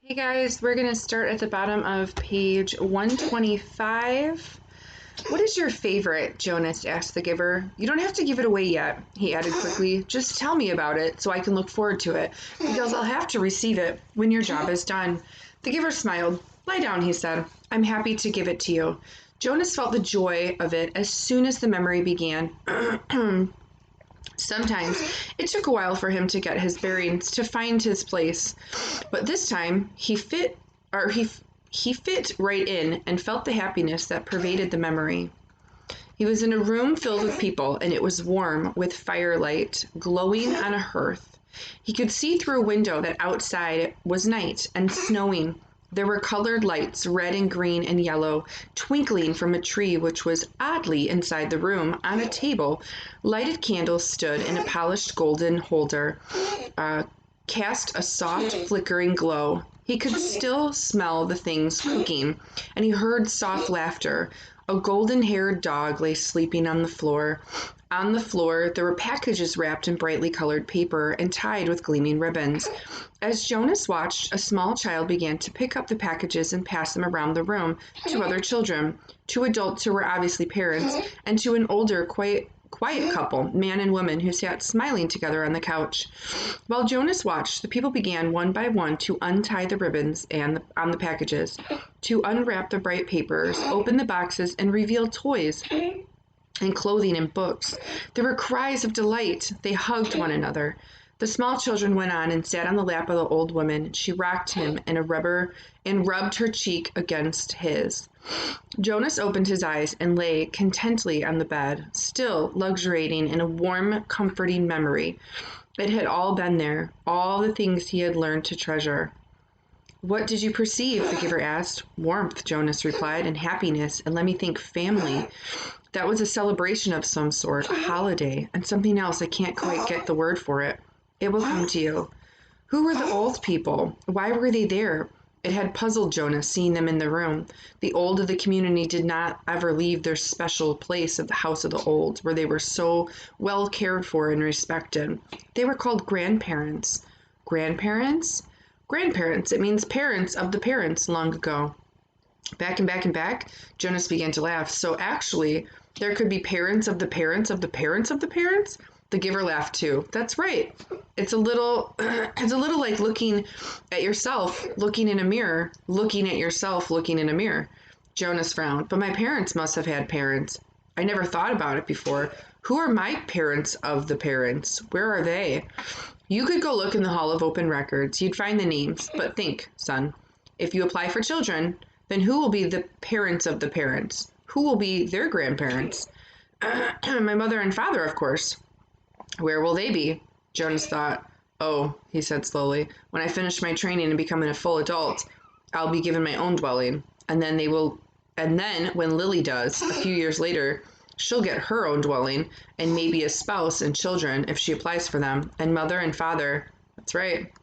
Hey guys, we're going to start at the bottom of page 125. What is your favorite? Jonas asked the giver. You don't have to give it away yet, he added quickly. Just tell me about it so I can look forward to it, because I'll have to receive it when your job is done. The giver smiled. Lie down, he said. I'm happy to give it to you. Jonas felt the joy of it as soon as the memory began. Sometimes it took a while for him to get his bearings, to find his place, but this time he fit right in and felt the happiness that pervaded the memory. He was in a room filled with people, and it was warm with firelight glowing on a hearth. He could see through a window that outside was night and snowing. There were colored lights, red and green and yellow, twinkling from a tree which was oddly inside the room. On a table, lighted candles stood in a polished golden holder, cast a soft, flickering glow. He could still smell the things cooking, and he heard soft laughter. A golden-haired dog lay sleeping on the floor. On the floor, there were packages wrapped in brightly colored paper and tied with gleaming ribbons. As Jonas watched, a small child began to pick up the packages and pass them around the room to other children, two adults who were obviously parents, and to an older, quiet couple, man and woman, who sat smiling together on the couch. While Jonas watched, the people began one by one to untie the ribbons on the packages, to unwrap the bright papers, open the boxes, and reveal toys and clothing and books. There were cries of delight. They hugged one another. The small children went on and sat on the lap of the old woman. She rocked him and rubbed her cheek against his. Jonas opened his eyes and lay contentedly on the bed, still luxuriating in a warm, comforting memory. It had all been there, all the things he had learned to treasure. What did you perceive? The giver asked. Warmth, Jonas replied, and happiness, and let me think, family. That was a celebration of some sort, a holiday, and something else. I can't quite get the word for it. It will come to you. Who were the old people? Why were they there? It had puzzled Jonas seeing them in the room. The old of the community did not ever leave their special place of the House of the Old, where they were so well cared for and respected. They were called grandparents. Grandparents? Grandparents. It means parents of the parents long ago. Back and back and back, Jonas began to laugh. So actually, there could be parents of the parents of the parents of the parents? The giver laughed too. That's right. It's a little it's a little like looking at yourself, looking in a mirror, looking at yourself, looking in a mirror. Jonas frowned. But my parents must have had parents. I never thought about it before. Who are my parents of the parents? Where are they? You could go look in the Hall of Open Records. You'd find the names. But think, son, if you apply for children, then who will be the parents of the parents? Who will be their grandparents? My mother and father, of course. Where will they be? Jonas thought. Oh, he said slowly, when I finish my training and become a full adult, I'll be given my own dwelling. And then when Lily does, a few years later, she'll get her own dwelling and maybe a spouse and children if she applies for them. And mother and father, that's right.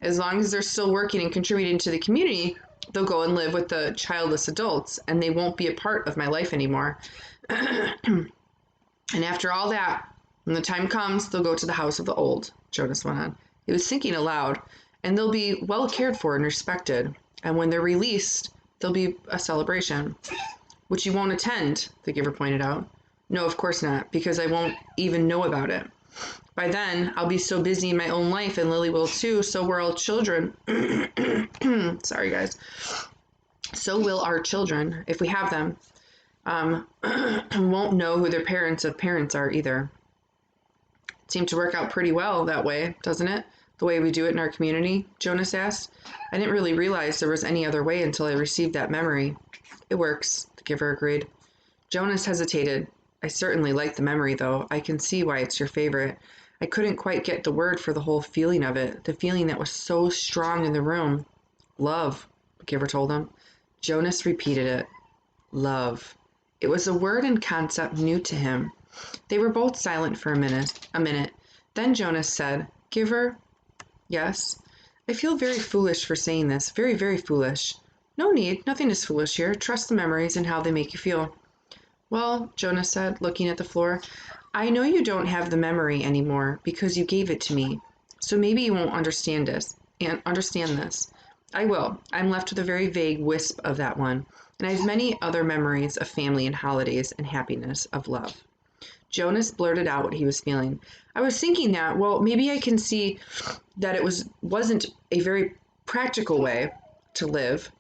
As long as they're still working and contributing to the community, they'll go and live with the childless adults, and they won't be a part of my life anymore. And after all that, when the time comes, they'll go to the house of the old, Jonas went on. He was thinking aloud, and they'll be well cared for and respected. And when they're released, there'll be a celebration, which you won't attend, the giver pointed out. No, of course not, because I won't even know about it. By then, I'll be so busy in my own life, and Lily will too, so we're all children. Sorry, guys. So will our children, if we have them. Won't know who their parents of parents are either. It seemed to work out pretty well that way, doesn't it? The way we do it in our community, Jonas asked. I didn't really realize there was any other way until I received that memory. It works, the giver agreed. Jonas hesitated. I certainly like the memory, though. I can see why it's your favorite. I couldn't quite get the word for the whole feeling of it, the feeling that was so strong in the room. Love, the giver told him. Jonas repeated it. Love. It was a word and concept new to him. They were both silent for a minute. Then Jonas said, Giver? Yes? I feel very foolish for saying this. Very, very foolish. No need. Nothing is foolish here. Trust the memories and how they make you feel. Well, Jonas said, looking at the floor, I know you don't have the memory anymore because you gave it to me. So maybe you won't understand this. I will. I'm left with a very vague wisp of that one, and I have many other memories of family and holidays and happiness of love. Jonas blurted out what he was feeling. I was thinking that, well, maybe I can see that wasn't a very practical way to live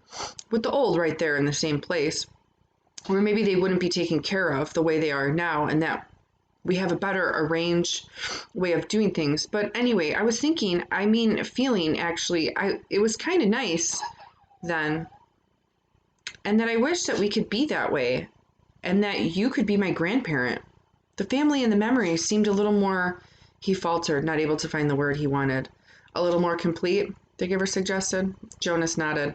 with the old right there in the same place, or maybe they wouldn't be taken care of the way they are now, and that we have a better arranged way of doing things. But anyway, I was thinking, feeling actually, it was kind of nice then, and that I wish that we could be that way, and that you could be my grandparent. The family and the memories seemed a little more, he faltered, not able to find the word he wanted. A little more complete, the giver suggested. Jonas nodded.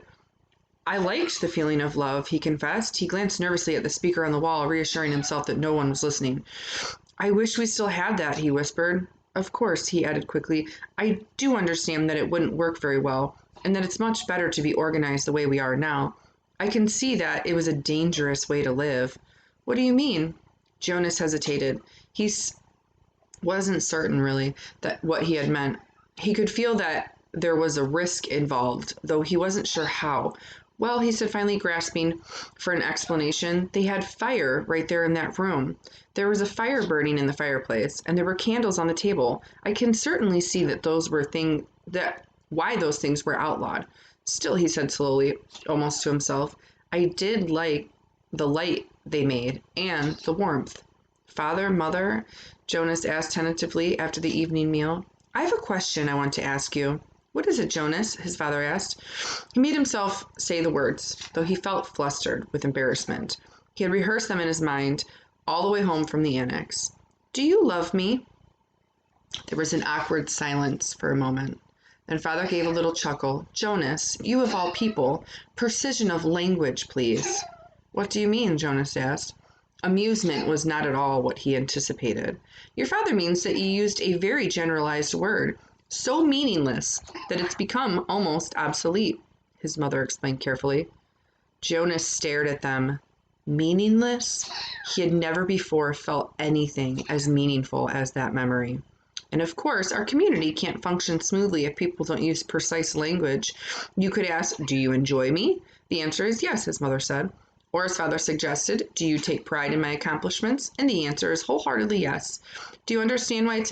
I liked the feeling of love, he confessed. He glanced nervously at the speaker on the wall, reassuring himself that no one was listening. I wish we still had that, he whispered. Of course, he added quickly. I do understand that it wouldn't work very well, and that it's much better to be organized the way we are now. I can see that it was a dangerous way to live. What do you mean? Jonas hesitated. Wasn't certain, really, that what he had meant. He could feel that there was a risk involved, though he wasn't sure how. Well, he said, finally grasping for an explanation, they had fire right there in that room. There was a fire burning in the fireplace, and there were candles on the table. I can certainly see that why those things were outlawed. Still, he said slowly, almost to himself, I did like the light they made and the warmth. Father, mother, Jonas asked tentatively after the evening meal. I have a question I want to ask you. What is it, Jonas? His father asked. He made himself say the words, though he felt flustered with embarrassment. He had rehearsed them in his mind all the way home from the annex. Do you love me? There was an awkward silence for a moment. Then father gave a little chuckle. Jonas, you of all people, precision of language, please. What do you mean? Jonas asked. Amusement was not at all what he anticipated. Your father means that you used a very generalized word, so meaningless that it's become almost obsolete, his mother explained carefully. Jonas stared at them. Meaningless? He had never before felt anything as meaningful as that memory. And of course, our community can't function smoothly if people don't use precise language. You could ask, do you enjoy me? The answer is yes, his mother said. Or his father suggested, do you take pride in my accomplishments? And the answer is wholeheartedly yes. Do you understand why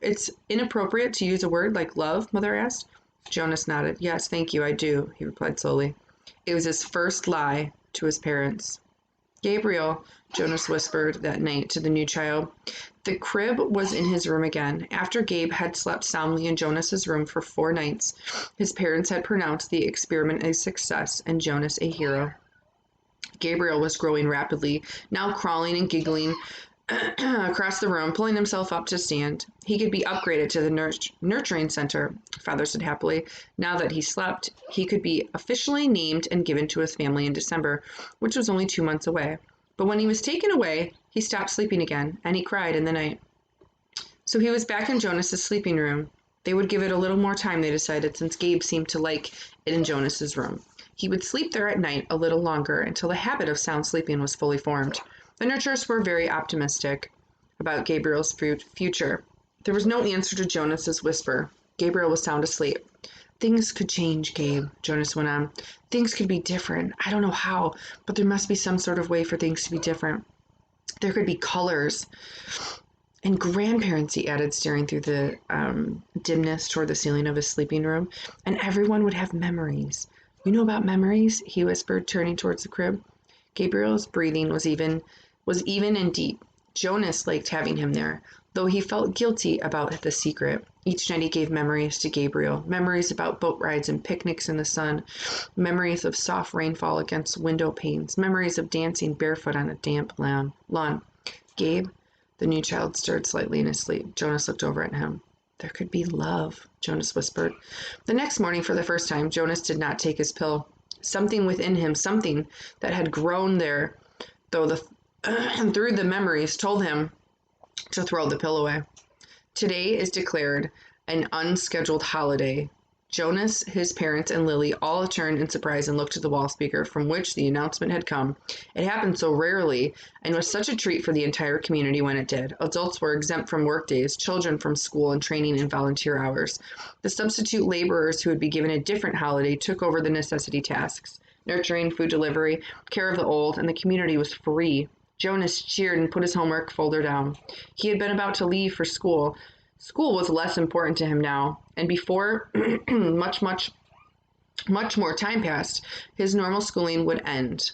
it's inappropriate to use a word like love? Mother asked. Jonas nodded. Yes, thank you, I do, he replied slowly. It was his first lie to his parents. Gabriel, Jonas whispered that night to the new child. The crib was in his room again. After Gabe had slept soundly in Jonas's room for 4 nights, his parents had pronounced the experiment a success and Jonas a hero. Gabriel was growing rapidly, now crawling and giggling across the room, pulling himself up to stand. He could be upgraded to the nurturing center, father said happily. Now that he slept, he could be officially named and given to his family in December, which was only 2 months away. But when he was taken away, he stopped sleeping again, and he cried in the night. So he was back in Jonas's sleeping room. They would give it a little more time, they decided, since Gabe seemed to like it in Jonas's room. He would sleep there at night a little longer until the habit of sound sleeping was fully formed. The nurturers were very optimistic about Gabriel's future. There was no answer to Jonas's whisper. Gabriel was sound asleep. Things could change, Gabe, Jonas went on. Things could be different. I don't know how, but there must be some sort of way for things to be different. There could be colors. And grandparents, he added, staring through the dimness toward the ceiling of his sleeping room. And everyone would have memories. You know about memories? He whispered, turning towards the crib. Gabriel's breathing was even and deep. Jonas liked having him there, though he felt guilty about the secret. Each night he gave memories to Gabriel, memories about boat rides and picnics in the sun, memories of soft rainfall against window panes, memories of dancing barefoot on a damp lawn. Gabe, the new child stirred slightly in his sleep. Jonas looked over at him. There could be love, Jonas whispered. The next morning, for the first time, Jonas did not take his pill. Something within him, something that had grown there, through the memories, told him to throw the pill away. Today is declared an unscheduled holiday, Jonas, his parents, and Lily all turned in surprise and looked to the wall speaker from which the announcement had come. It happened so rarely and was such a treat for the entire community when it did. Adults were exempt from work days, children from school and training and volunteer hours. The substitute laborers who would be given a different holiday took over the necessity tasks. Nurturing, food delivery, care of the old, and the community was free. Jonas cheered and put his homework folder down. He had been about to leave for school. School was less important to him now, and before much more time passed, his normal schooling would end.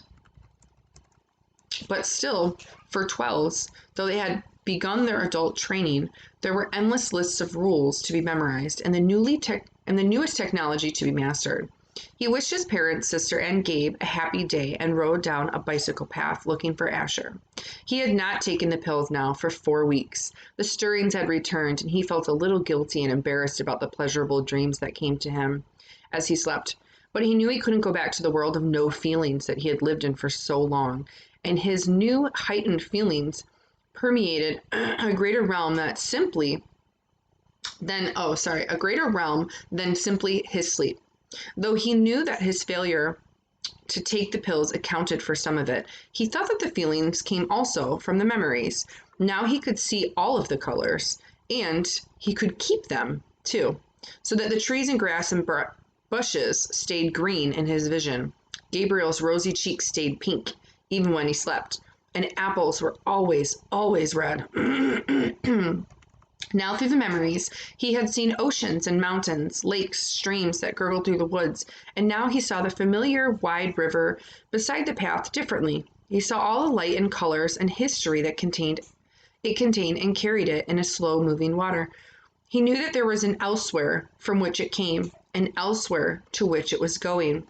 But still, for 12s, though they had begun their adult training, there were endless lists of rules to be memorized and the newest technology to be mastered. He wished his parents, sister, and Gabe a happy day and rode down a bicycle path looking for Asher. He had not taken the pills now for 4 weeks. The stirrings had returned, and he felt a little guilty and embarrassed about the pleasurable dreams that came to him as he slept. But he knew he couldn't go back to the world of no feelings that he had lived in for so long, and his new heightened feelings permeated a greater realm than simply his sleep. Though he knew that his failure to take the pills accounted for some of it, he thought that the feelings came also from the memories. Now he could see all of the colors, and he could keep them, too, so that the trees and grass and bushes stayed green in his vision. Gabriel's rosy cheeks stayed pink, even when he slept, and apples were always, always red. Now through the memories, he had seen oceans and mountains, lakes, streams that gurgled through the woods, and now he saw the familiar wide river beside the path differently. He saw all the light and colors and history that contained and carried it in a slow-moving water. He knew that there was an elsewhere from which it came, an elsewhere to which it was going.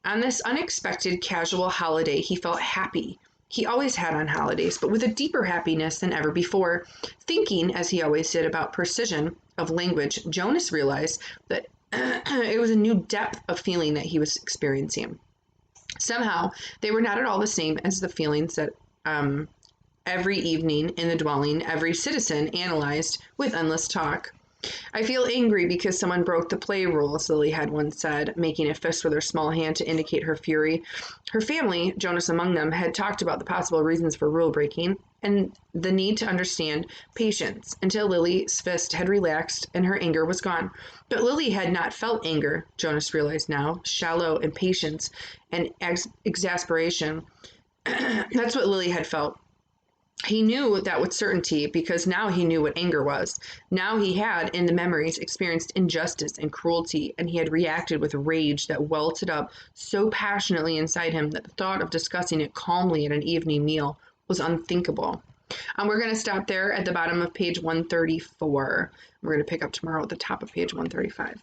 On this unexpected casual holiday, he felt happy. He always had on holidays, but with a deeper happiness than ever before. Thinking, as he always did, about precision of language, Jonas realized that it was a new depth of feeling that he was experiencing. Somehow, they were not at all the same as the feelings that every evening in the dwelling, every citizen analyzed with endless talk. I feel angry because someone broke the play rules, Lily had once said, making a fist with her small hand to indicate her fury. Her family, Jonas among them, had talked about the possible reasons for rule breaking and the need to understand patience until Lily's fist had relaxed and her anger was gone. But Lily had not felt anger, Jonas realized now, shallow impatience and exasperation. That's what Lily had felt. He knew that with certainty because now he knew what anger was. Now he had, in the memories, experienced injustice and cruelty, and he had reacted with rage that welted up so passionately inside him that the thought of discussing it calmly at an evening meal was unthinkable. We're going to stop there at the bottom of page 134. We're going to pick up tomorrow at the top of page 135.